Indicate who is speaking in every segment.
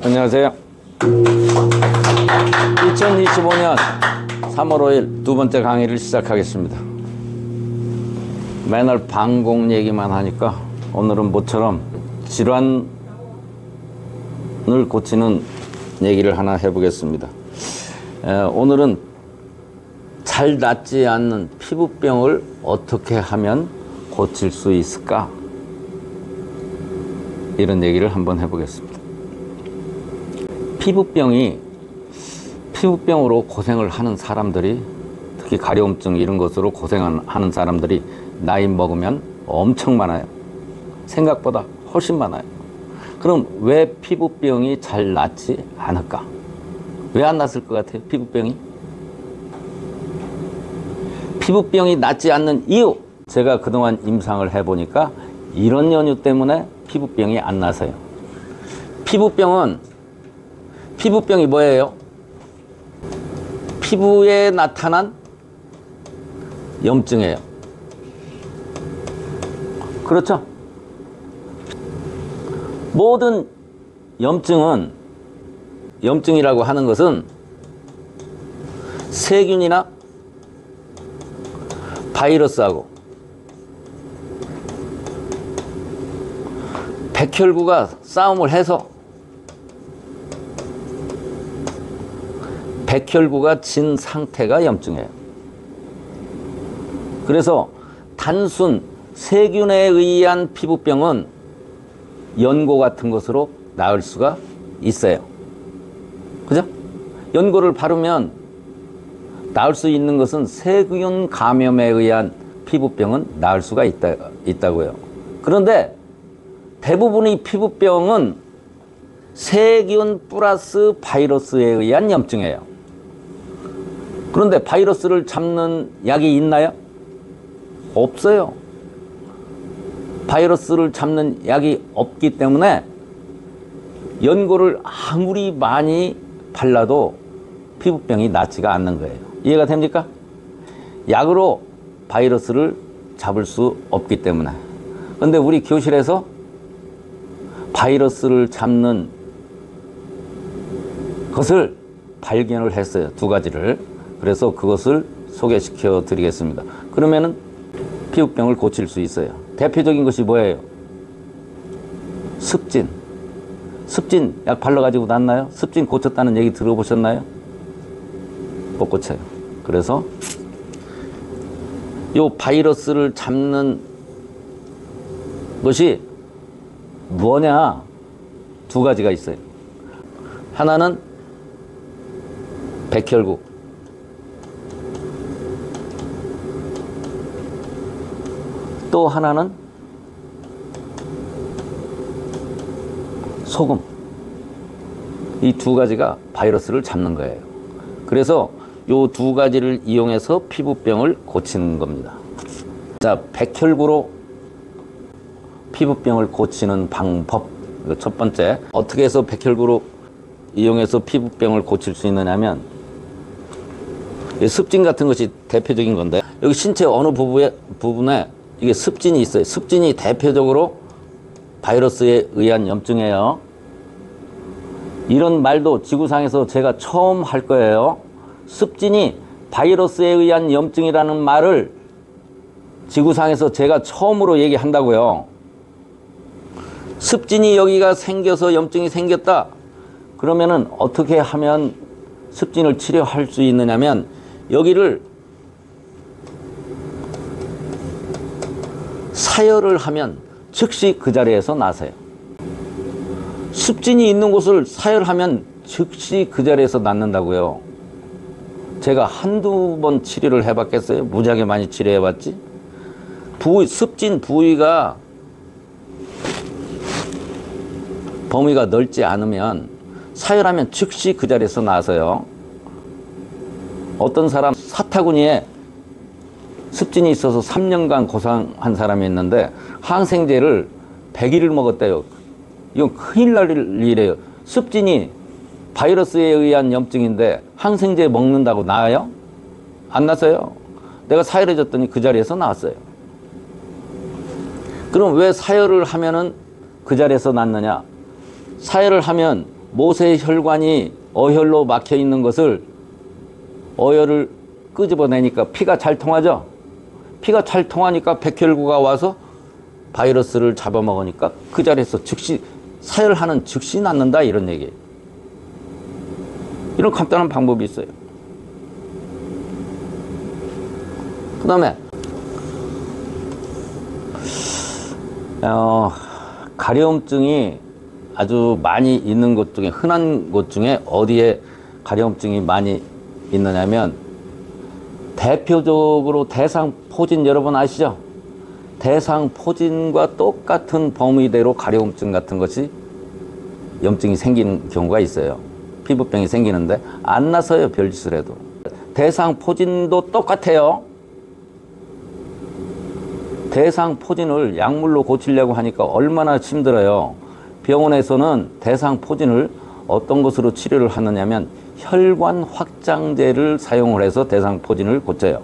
Speaker 1: 안녕하세요. 2025년 3월 5일 두 번째 강의를 시작하겠습니다. 맨날 방공 얘기만 하니까 오늘은 모처럼 질환을 고치는 얘기를 하나 해보겠습니다. 오늘은 잘 낫지 않는 피부병을 어떻게 하면 고칠 수 있을까? 이런 얘기를 한번 해보겠습니다. 피부병으로 고생을 하는 사람들이, 특히 가려움증 이런 것으로 고생하는 사람들이 나이 먹으면 엄청 많아요. 생각보다 훨씬 많아요. 그럼 왜 피부병이 잘 낫지 않을까? 왜 안 낫을 것 같아요? 피부병이 낫지 않는 이유, 제가 그동안 임상을 해보니까 이런 연유 때문에 피부병이 안 나서요. 피부병이 뭐예요? 피부에 나타난 염증이에요. 그렇죠? 모든 염증이라고 하는 것은 세균이나 바이러스하고 백혈구가 싸움을 해서 백혈구가 진 상태가 염증이에요. 그래서 단순 세균에 의한 피부병은 연고 같은 것으로 나을 수가 있어요. 그죠? 연고를 바르면 나을 수 있는 것은 세균 감염에 의한 피부병은 나을 수가 있다고요. 그런데 대부분의 피부병은 세균 플러스 바이러스에 의한 염증이에요. 그런데 바이러스를 잡는 약이 있나요? 없어요. 바이러스를 잡는 약이 없기 때문에 연고를 아무리 많이 발라도 피부병이 낫지가 않는 거예요. 이해가 됩니까? 약으로 바이러스를 잡을 수 없기 때문에. 그런데 우리 교실에서 바이러스를 잡는 것을 발견을 했어요. 두 가지를. 그래서 그것을 소개시켜 드리겠습니다. 그러면은 피부병을 고칠 수 있어요. 대표적인 것이 뭐예요? 습진 약 발라가지고 낫나요? 습진 고쳤다는 얘기 들어보셨나요? 못 고쳐요. 그래서 요 바이러스를 잡는 것이 뭐냐? 두 가지가 있어요. 하나는 백혈구, 또 하나는 소금. 이 두 가지가 바이러스를 잡는 거예요. 그래서 이 두 가지를 이용해서 피부병을 고치는 겁니다. 자, 백혈구로 피부병을 고치는 방법. 첫 번째, 어떻게 해서 백혈구로 이용해서 피부병을 고칠 수 있느냐면, 습진 같은 것이 대표적인 건데, 여기 신체 어느 부분에 이게 습진이 있어요. 습진이 대표적으로 바이러스에 의한 염증이에요. 이런 말도 지구상에서 제가 처음 할 거예요. 습진이 바이러스에 의한 염증이라는 말을 지구상에서 제가 처음으로 얘기한다고요. 습진이 여기가 생겨서 염증이 생겼다. 그러면은 어떻게 하면 습진을 치료할 수 있느냐면, 여기를 사열을 하면 즉시 그 자리에서 나세요. 습진이 있는 곳을 사열하면 즉시 그 자리에서 낫는다고요. 제가 한두 번 치료를 해봤겠어요? 무지하게 많이 치료해봤지? 습진 부위가 범위가 넓지 않으면 사열하면 즉시 그 자리에서 나서요. 어떤 사람 사타구니에 습진이 있어서 3년간 고생한 사람이 있는데 항생제를 100일을 먹었대요. 이건 큰일 날 일이에요. 습진이 바이러스에 의한 염증인데 항생제 먹는다고 나아요? 안 나서요. 내가 사열해줬더니 그 자리에서 나왔어요. 그럼 왜 사열을 하면은 그 자리에서 낫느냐? 사열을 하면 모세 혈관이 어혈로 막혀 있는 것을 어혈을 끄집어내니까 피가 잘 통하죠. 피가 잘 통하니까 백혈구가 와서 바이러스를 잡아먹으니까 그 자리에서 즉시 사혈하는 즉시 낫는다 이런 얘기예요. 이런 간단한 방법이 있어요. 그 다음에 가려움증이 아주 많이 있는 곳 중에 흔한 곳 중에 어디에 가려움증이 많이 있느냐면 대표적으로 대상포진 여러분 아시죠? 대상포진과 똑같은 범위대로 가려움증 같은 것이 염증이 생기는 경우가 있어요. 피부병이 생기는데 안 나서요. 별짓을 해도. 대상포진도 똑같아요. 대상포진을 약물로 고치려고 하니까 얼마나 힘들어요. 병원에서는 대상포진을 어떤 것으로 치료를 하느냐면 혈관 확장제를 사용을 해서 대상포진을 고쳐요.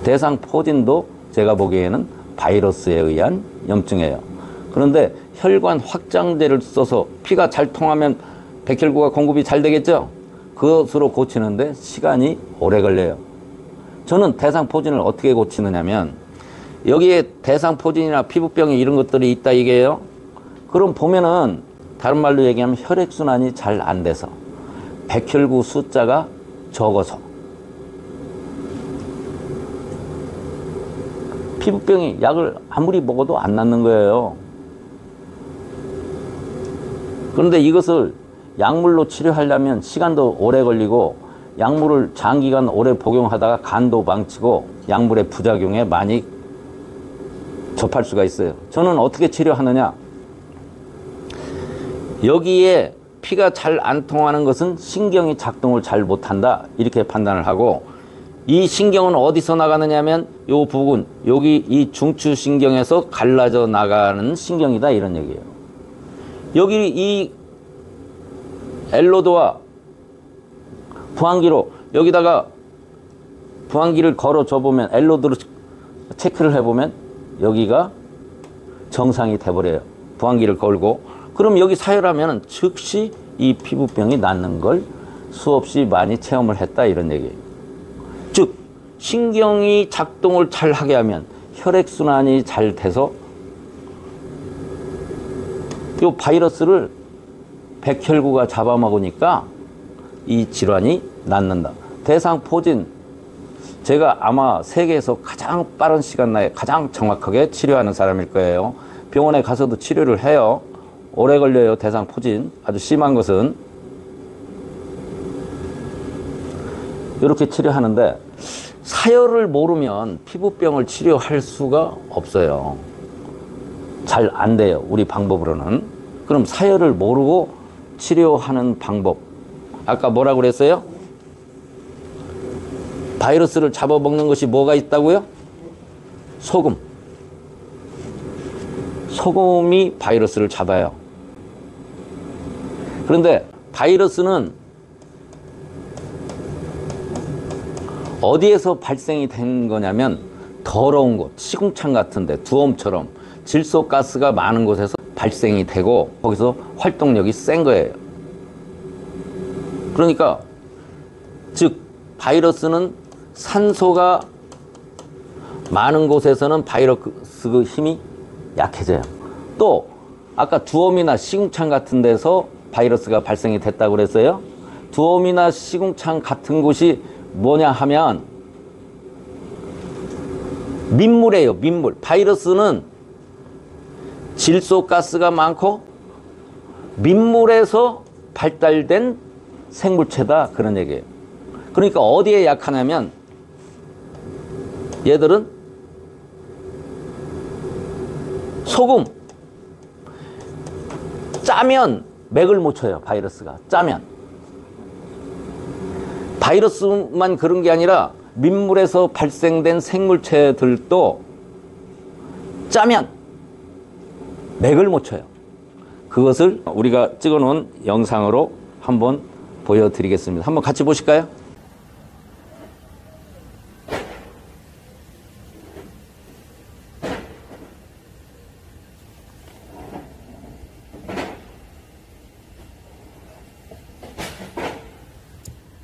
Speaker 1: 대상포진도 제가 보기에는 바이러스에 의한 염증이에요. 그런데 혈관 확장제를 써서 피가 잘 통하면 백혈구가 공급이 잘 되겠죠? 그것으로 고치는데 시간이 오래 걸려요. 저는 대상포진을 어떻게 고치느냐면 여기에 대상포진이나 피부병이 이런 것들이 있다 이게요. 그럼 보면은 다른 말로 얘기하면 혈액순환이 잘 안 돼서 백혈구 숫자가 적어서 피부병이 약을 아무리 먹어도 안 낫는 거예요. 그런데 이것을 약물로 치료하려면 시간도 오래 걸리고 약물을 장기간 오래 복용하다가 간도 망치고 약물의 부작용에 많이 접할 수가 있어요. 저는 어떻게 치료하느냐? 여기에 피가 잘 안 통하는 것은 신경이 작동을 잘 못한다 이렇게 판단을 하고 이 신경은 어디서 나가느냐 하면 요 부분 여기 이 중추신경에서 갈라져 나가는 신경이다 이런 얘기예요. 여기 이 엘로드와 부항기로 여기다가 부항기를 걸어 줘보면 엘로드로 체크를 해보면 여기가 정상이 돼버려요. 부항기를 걸고 그럼 여기 사혈하면 즉시 이 피부병이 낫는 걸 수없이 많이 체험을 했다 이런 얘기예요. 즉 신경이 작동을 잘 하게 하면 혈액순환이 잘 돼서 이 바이러스를 백혈구가 잡아먹으니까 이 질환이 낫는다. 대상포진 제가 아마 세계에서 가장 빠른 시간 내에 가장 정확하게 치료하는 사람일 거예요. 병원에 가서도 치료를 해요. 오래 걸려요. 대상포진 아주 심한 것은 이렇게 치료하는데 사혈을 모르면 피부병을 치료할 수가 없어요. 잘 안 돼요. 우리 방법으로는. 그럼 사혈을 모르고 치료하는 방법 아까 뭐라고 그랬어요? 바이러스를 잡아먹는 것이 뭐가 있다고요? 소금. 소금이 바이러스를 잡아요. 그런데 바이러스는 어디에서 발생이 된 거냐면 더러운 곳, 시궁창 같은데 두엄처럼 질소가스가 많은 곳에서 발생이 되고 거기서 활동력이 센 거예요. 그러니까 즉 바이러스는 산소가 많은 곳에서는 바이러스 힘이 약해져요. 또 아까 두엄이나 시궁창 같은 데서 바이러스가 발생이 됐다고 그랬어요. 두엄이나 시궁창 같은 곳이 뭐냐 하면 민물이에요. 민물. 바이러스는 질소가스가 많고 민물에서 발달된 생물체다 그런 얘기예요. 그러니까 어디에 약하냐면 얘들은 소금 짜면 맥을 못 쳐요. 바이러스가 짜면 바이러스만 그런 게 아니라 민물에서 발생된 생물체들도 짜면 맥을 못 쳐요. 그것을 우리가 찍어 놓은 영상으로 한번 보여드리겠습니다. 한번 같이 보실까요?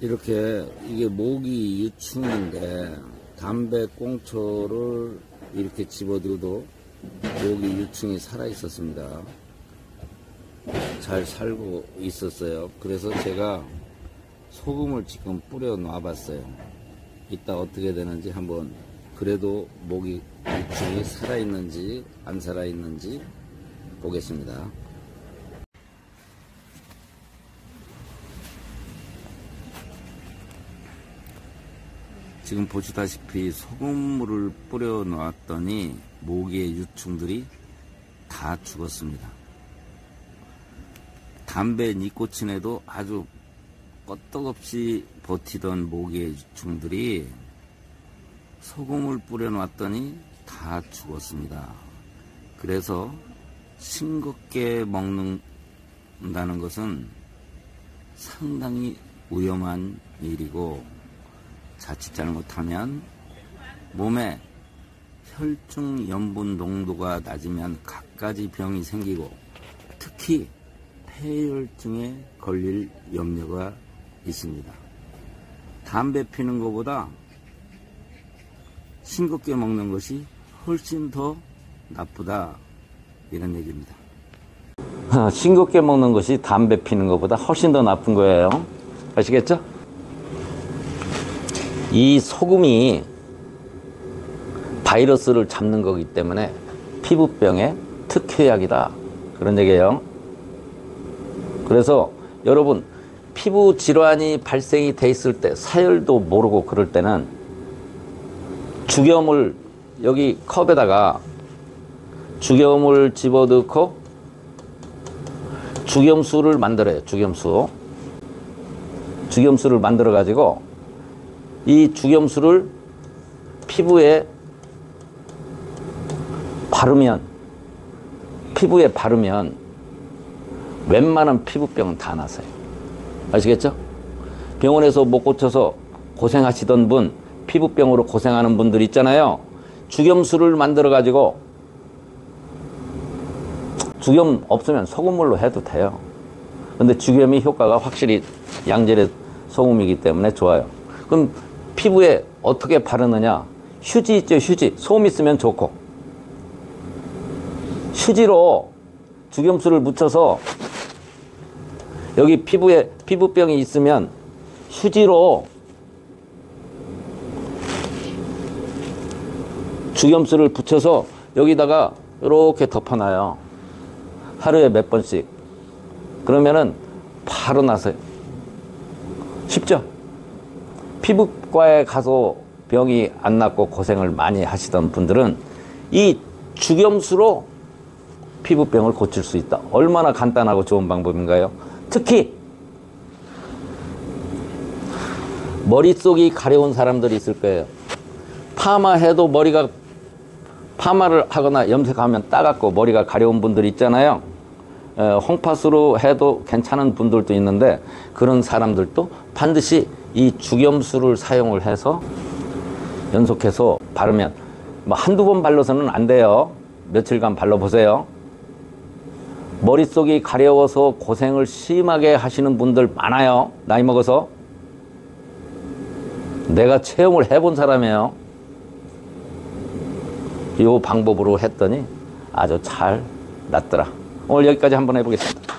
Speaker 1: 이렇게 이게 모기 유충인데 담배 꽁초를 이렇게 집어들어도 모기 유충이 살아 있었습니다. 잘 살고 있었어요. 그래서 제가 소금을 지금 뿌려 놔 봤어요. 이따 어떻게 되는지 한번, 그래도 모기 유충이 살아 있는지 안 살아 있는지 보겠습니다. 지금 보시다시피 소금물을 뿌려 놨더니 모기의 유충들이 다 죽었습니다. 담배 니코틴에도 아주 끄떡없이 버티던 모기의 유충들이 소금을 뿌려 놨더니 다 죽었습니다. 그래서 싱겁게 먹는다는 것은 상당히 위험한 일이고, 자칫 잘못하면 몸에 혈중 염분 농도가 낮으면 갖가지 병이 생기고, 특히 폐혈증에 걸릴 염려가 있습니다. 담배 피는 것보다 싱겁게 먹는 것이 훨씬 더 나쁘다, 이런 얘기입니다. 싱겁게 먹는 것이 담배 피는 것보다 훨씬 더 나쁜 거예요. 아시겠죠? 이 소금이 바이러스를 잡는 거기 때문에 피부병의 특효약이다, 그런 얘기예요. 그래서 여러분, 피부 질환이 발생이 돼 있을 때, 사열도 모르고 그럴 때는 죽염을 여기 컵에다가 죽염을 집어넣고 죽염수를 만들어요. 죽염수를 만들어 가지고 이 죽염수를 피부에 바르면 웬만한 피부병은 다 나서요. 아시겠죠? 병원에서 못 고쳐서 고생하시던 분, 피부병으로 고생하는 분들 있잖아요. 죽염수를 만들어 가지고, 죽염 없으면 소금물로 해도 돼요. 근데 죽염이 효과가 확실히 양질의 소금이기 때문에 좋아요. 그럼 피부에 어떻게 바르느냐? 휴지 있죠, 휴지. 솜 있으면 좋고, 휴지로 죽염수를 묻혀서 여기 피부에 피부병이 있으면 휴지로 죽염수를 붙여서 여기다가 이렇게 덮어놔요. 하루에 몇 번씩. 그러면은 바로 나서요. 쉽죠? 피부과에 가서 병이 안 낫고 고생을 많이 하시던 분들은 이 죽염수로 피부병을 고칠 수 있다. 얼마나 간단하고 좋은 방법인가요? 특히 머릿속이 가려운 사람들이 있을 거예요. 파마해도 파마를 하거나 염색하면 따갑고 머리가 가려운 분들 있잖아요. 홍파수로 해도 괜찮은 분들도 있는데, 그런 사람들도 반드시 이 죽염수를 사용을 해서 연속해서 바르면, 뭐 한두 번 발라서는 안 돼요. 며칠간 발라보세요. 머릿속이 가려워서 고생을 심하게 하시는 분들 많아요. 나이 먹어서. 내가 체험을 해본 사람이에요. 이 방법으로 했더니 아주 잘 낫더라. 오늘 여기까지 한번 해보겠습니다.